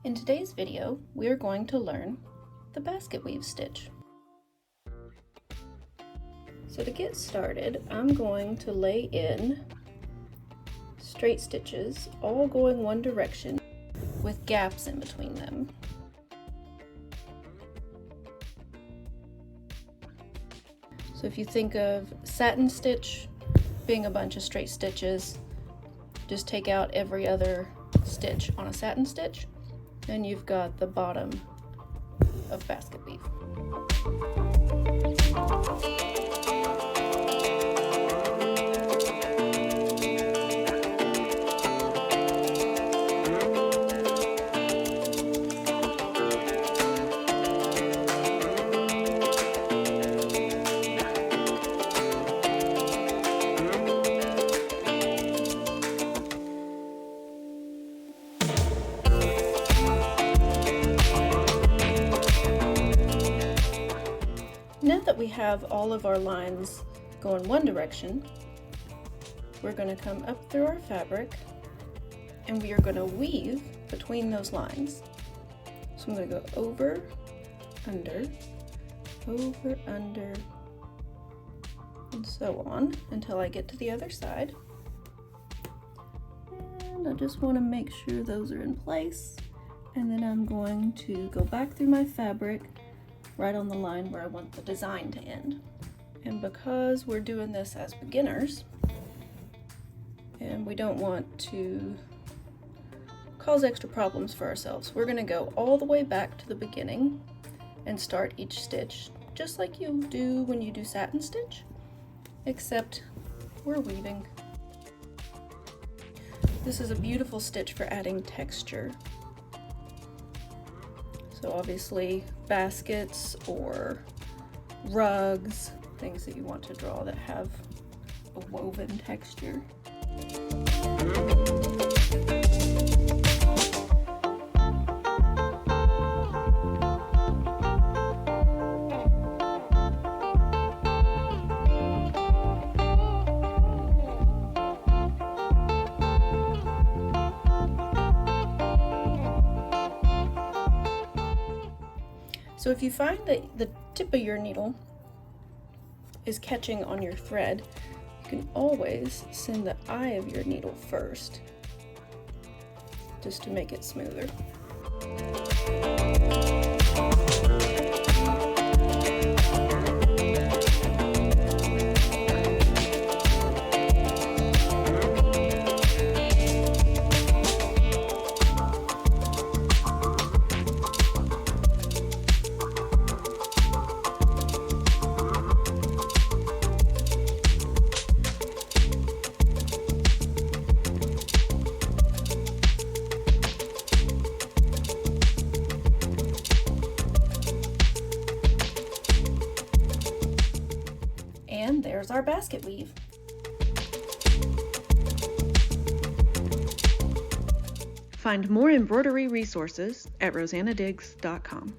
In today's video, we are going to learn the basket weave stitch. So to get started, I'm going to lay in straight stitches, all going one direction with gaps in between them. So if you think of satin stitch being a bunch of straight stitches, just take out every other stitch on a satin stitch, then you've got the bottom of basket weave. Now that we have all of our lines going one direction, we're going to come up through our fabric and we are going to weave between those lines. So I'm going to go over, under, and so on until I get to the other side. And I just want to make sure those are in place. And then I'm going to go back through my fabric right on the line where I want the design to end. And because we're doing this as beginners and we don't want to cause extra problems for ourselves, we're going to go all the way back to the beginning and start each stitch just like you do when you do satin stitch, except we're weaving. This is a beautiful stitch for adding texture. So obviously baskets or rugs, things that you want to draw that have a woven texture. So if you find that the tip of your needle is catching on your thread, you can always send the eye of your needle first, just to make it smoother. And there's our basket weave. Find more embroidery resources at rosannadiggs.com.